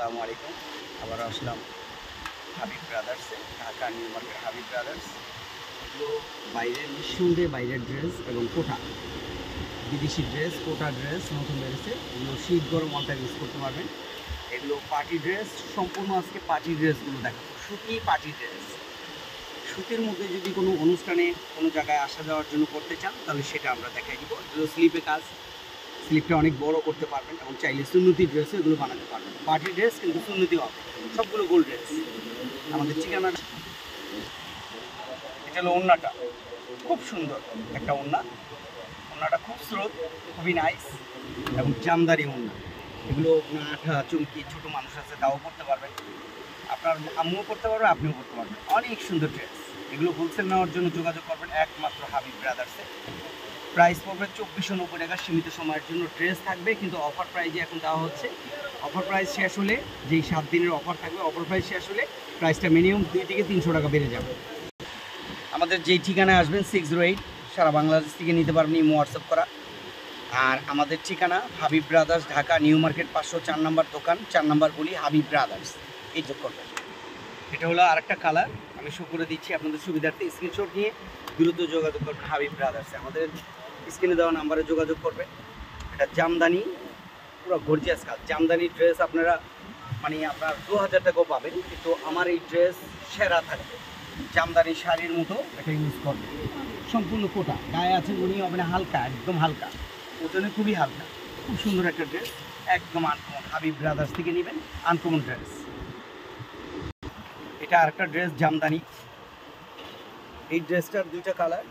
আসসালামু আলাইকুম। আবার আসলাম হাবিব ব্রাদার্সে, Dhaka new market Habib brothers. এগুলো বাইরের নিঃসন্দেহে বাইরের ড্রেস এবং কোটা, বিদেশি ড্রেস, কোটা ড্রেস নতুন বেরিয়েছে। এগুলো শীত গরম অল টাইম ইউজ করতে পারবেন। এগুলো পার্টি ড্রেস, সম্পূর্ণ আজকে পার্টি ড্রেসগুলো দেখাবো। সুতি পার্টি ড্রেস, সুতির মধ্যে যদি কোনো অনুষ্ঠানে কোনো জায়গায় আসা যাওয়ার জন্য করতে চান তাহলে সেটা আমরা দেখাই দিব। এগুলো স্লিপে কাজ, স্লিপটা অনেক বড় করতে পারবেন এবং চাইলে সুন্নতি ড্রেসও এগুলো বানাতে পারবেন। পার্টি ড্রেস কিন্তু সুন্নতি হবে, সবগুলো গোল্ড ড্রেস। আমাদের ঠিকানাটা, এটা হলো ওড়নাটা, খুব সুন্দর একটা ওড়না। ওড়নাটা খুব স্রোত, খুবই নাইস এবং জামদারি ওড়না। এগুলো আঠা চুমকি ছোটো মানুষ আছে তাও করতে পারবেন, আপনার আম্মুও করতে পারবে, আপনিও করতে পারবেন। অনেক সুন্দর ড্রেস। এগুলো হোলসেল নেওয়ার জন্য যোগাযোগ করবেন একমাত্র হাবিব ব্রাদার্সে। প্রাইস পড়বে 2490 টাকা। সীমিত সময়ের জন্য ড্রেস থাকবে, কিন্তু অফার প্রাইজে এখন দেওয়া হচ্ছে। অফার প্রাইস শেষ হলে, যেই 7 দিনের অফার থাকবে, অফার প্রাইস শেষ হলে প্রাইসটা মিনিমাম 2 থেকে 300 টাকা বেড়ে যাবে। আমাদের যেই ঠিকানায় আসবেন 608, সারা বাংলাদেশ থেকে নিতে পারবেন, ইমো হোয়াটসঅ্যাপ করা। আর আমাদের ঠিকানা Habib brothers, Dhaka new market 504 নম্বর দোকান, 4 নম্বর বলি হাবিব ব্রাদার্স, এই যোগ করবেন। এটা হলো আরেকটা কালার, আমি শো করে দিচ্ছি আপনাদের সুবিধার্থে। স্ক্রিনশট নিয়ে দ্রুত যোগাযোগ করবেন হাবিব ব্রাদার্সে। আমাদের স্ক্রিনে দেওয়া নাম্বারে যোগাযোগ করবেন। এটা জামদানি, পুরো গর্জিয়াস কাজ। জামদানি ড্রেস আপনারা মানে আপনার 2000 টাকাও পাবেন, কিন্তু আমার এই ড্রেস সেরা থাকবে। জামদানি শাড়ির মতো এটা ইউজ করবে, সম্পূর্ণ কোটা, গায়ে আছে উনি হবে না, হালকা, একদম হালকা, ওজনে খুবই হালকা। খুব সুন্দর একটা ড্রেস, একদম আনকমন। হাবিব ব্রাদার্স থেকে নেবেন আনকমন ড্রেস। এটা আরেকটা ড্রেস জামদানি। এই ড্রেসটার 2টা কালার,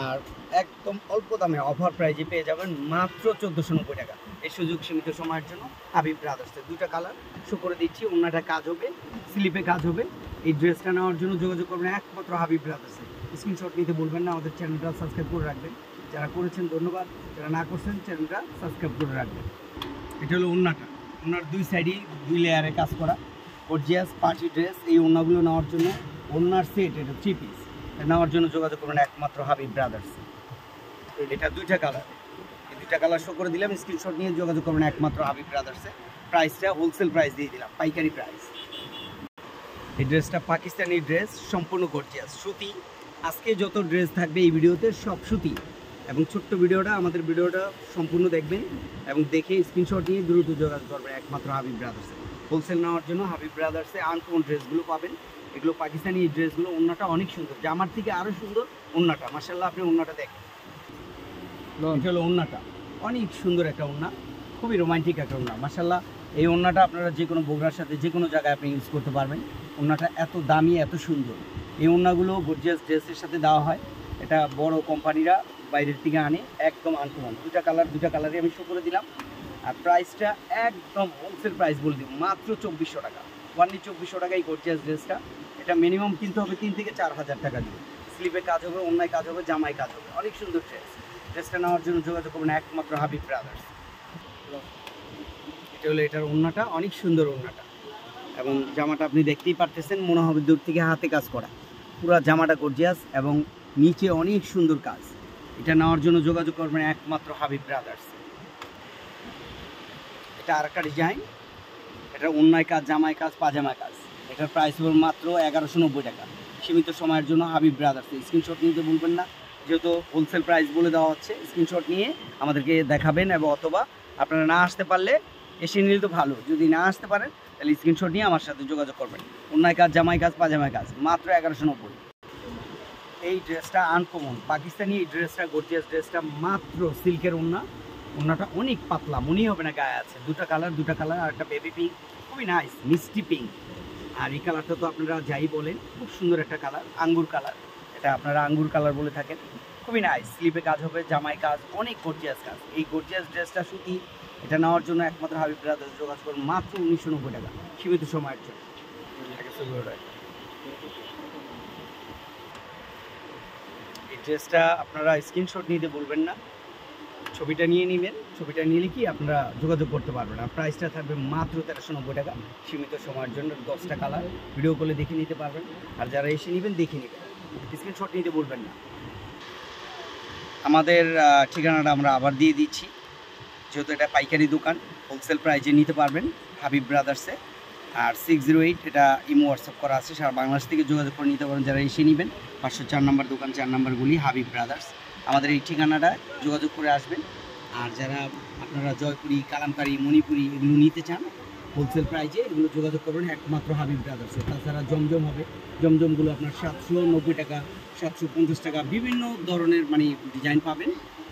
আর একদম অল্প দামে অফার প্রাইজে পেয়ে যাবেন মাত্র 1490 টাকা। এই সুযোগ সীমিত সময়ের জন্য হাবিব ব্রাদার্সে। 2টা কালার শো করে দিচ্ছি। ওনাটা কাজ হবে, স্লিপে কাজ হবে। এই ড্রেসটা নেওয়ার জন্য যোগাযোগ করবেন একমাত্র হাবিব ব্রাদার্সে। স্ক্রিনশট নিতে বলবেন না, আমাদের চ্যানেলটা সাবস্ক্রাইব করে রাখবেন। যারা করেছেন ধন্যবাদ, যারা না করছেন চ্যানেলটা সাবস্ক্রাইব করে রাখবেন। এটা হলো ওড়নাটা, ওনার 2 সাইডেই 2 লেয়ারে কাজ করা গর্জিয়াস পার্টি ড্রেস। এই ওড়নাগুলো নেওয়ার জন্য, ওড়নার সেট, এটা 3 পিস নেওয়ার জন্য যোগাযোগ করবেন একমাত্র হাবিব ব্রাদার্স। এটা 2টা কালার, এই 2টা কালার শো করে দিলাম। স্ক্রিনশট নিয়ে যোগাযোগ করবেন একমাত্র হাবিব ব্রাদার্সে। প্রাইসটা হোলসেল প্রাইস দিয়ে দিলাম, পাইকারি প্রাইস। এই ড্রেসটা পাকিস্তানি ড্রেস, সম্পূর্ণ গর্জিয়াস সুতি। আজকে যত ড্রেস থাকবে এই ভিডিওতে সব সুতি, এবং ছোট্ট ভিডিওটা, আমাদের ভিডিওটা সম্পূর্ণ দেখবেন এবং দেখে স্ক্রিনশট নিয়ে দ্রুত যোগাযোগ করবেন একমাত্র হাবিব ব্রাদার্সে। হোলসেল নেওয়ার জন্য হাবিব ব্রাদার্সে আনকমন ড্রেসগুলো পাবেন। এগুলো পাকিস্তানি ড্রেসগুলো, ওড়নাটা অনেক সুন্দর, জামার থেকে আরও সুন্দর ওড়নাটা। মাশাআল্লাহ, আপনি ওড়নাটা দেখেন। এটা হলো ওড়নাটা, অনেক সুন্দর একটা ওড়না, খুবই রোমান্টিক একটা ওড়না। মাশাআল্লাহ, এই ওড়নাটা আপনারা যে কোনো বগুড়ার সাথে যে কোনো জায়গায় আপনি ইউজ করতে পারবেন। ওড়নাটা এত দামি, এত সুন্দর। এই ওড়নাগুলো গর্জিয়াস ড্রেসের সাথে দেওয়া হয়। এটা বড় কোম্পানিরা বাইরের থেকে আনে, একদম আনকমন। 2টা কালার, 2টা কালারই আমি শো করে দিলাম। আর প্রাইসটা একদম হোলসেল প্রাইস বলে দিব, মাত্র 2400 টাকা। ওয়ানলি 2400 টাকা এই গর্জিয়াস ড্রেসটা। এটা মিনিমাম কিনতে হবে 3 থেকে 4000 টাকা দিয়ে। স্লিপে কাজ হবে, ওড়নায় কাজ হবে, জামায় কাজ হবে। অনেক সুন্দর ড্রেস। ড্রেসটা নেওয়ার জন্য যোগাযোগ করবেন একমাত্র হাবিব ব্রাদার্স। এটা হলো এটার ওড়নাটা, অনেক সুন্দর ওড়নাটা, এবং জামাটা আপনি দেখতেই পারতেছেন, মনে হবে দূর থেকে হাতে কাজ করা। পুরো জামাটা গর্জিয়াস এবং নিচে অনেক সুন্দর কাজ। এটা নেওয়ার জন্য যোগাযোগ করবেন একমাত্র হাবিব ব্রাদার্স। এটা আরেকটা ডিজাইন, এটা ওড়নায় কাজ, জামায় কাজ, পাজামায় কাজ। এটার প্রাইস হবে মাত্র 1190 টাকা। সীমিত সময়ের জন্য হাবিব ব্রাদার্স। স্ক্রিনশট নিতে ভুলবেন না, যেহেতু হোলসেল প্রাইস বলে দেওয়া হচ্ছে। স্ক্রিনশট নিয়ে আমাদেরকে দেখাবেন, এবং অথবা আপনারা না আসতে পারলে এসে নিলে তো ভালো, যদি না আসতে পারেন তাহলে স্ক্রিনশট নিয়ে আমার সাথে যোগাযোগ করবেন। ওড়নায় কাজ, জামায় কাজ, পাজামায় কাজ, মাত্র 1190। এই ড্রেসটা আনকমন পাকিস্তানি, এই ড্রেসটা গর্জিয়াস ড্রেসটা, মাত্র সিল্কের ওড়না। ওড়নাটা অনেক পাতলা, মনেই হবে না গায়ে আছে। 2টা কালার, 2টা কালার, আর একটা বেবি পিঙ্ক, খুবই নাইস মিষ্টি পিঙ্ক। আর এই কালারটা তো আপনারা যাই বলেন, খুব সুন্দর একটা কালার, আঙ্গুর কালার। এটা আপনারা আঙ্গুর কালার বলে থাকেন। খুবই নাইস, স্লিপে কাজ হবে, জামায় কাজ, অনেক গর্জিয়াস কাজ। এই গর্জিয়াস ড্রেসটা সুতি। এটা নেওয়ার জন্য একমাত্র হাবিব ব্রাদার্স যোগাযোগ করুন, মাত্র 1990 টাকা, সীমিত সময়ের জন্য। এই ড্রেসটা আপনারা স্ক্রিনশট নিতে বলবেন না, ছবিটা নিয়ে নেবেন। ছবিটা নিলে কি আপনারা যোগাযোগ করতে পারবেন। আর প্রাইসটা থাকবে মাত্র 1390 টাকা, সীমিত সময়ের জন্য। 10টা কালার ভিডিও কলে দেখে নিতে পারবেন, আর যারা এসে নেবেন দেখে নেবেন, স্ক্রিনশট নিতে বলবেন না। আমাদের ঠিকানাটা আমরা আবার দিয়ে দিচ্ছি, যেহেতু এটা পাইকারি দোকান, হোলসেল প্রাইসে নিতে পারবেন। হাবিব ব্রাদার্সে। আর 608 এটা ইমো হোয়াটসঅ্যাপ করা আছে, সারা বাংলাদেশ থেকে যোগাযোগ করে নিতে পারেন যারা এসে নেবেন। 504 নম্বর দোকান, 4 নম্বরগুলি হাবিব ব্রাদার্স। আমাদের এই ঠিকানাটায় যোগাযোগ করে আসবেন। আর যারা আপনারা জয়পুরি, কালামকারি, মণিপুরি এগুলো নিতে চান হোলসেল প্রাইজে, এগুলো যোগাযোগ করবেন একমাত্র হাবিব ব্রাদার্সে। তাছাড়া জমজম হবে, জমজমগুলো আপনার 790 টাকা, 750 টাকা, বিভিন্ন ধরনের মানে ডিজাইন পাবেন,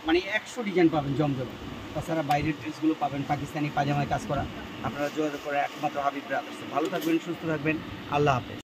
মানে 100 ডিজাইন পাবেন জমজমে। তাছাড়া বাইরের ড্রেসগুলো পাবেন পাকিস্তানি পাজামায় কাজ করা। আপনারা যোগাযোগ করে একমাত্র হাবিব ব্রাদার্সে। ভালো থাকবেন, সুস্থ থাকবেন, আল্লাহ হাফেজ।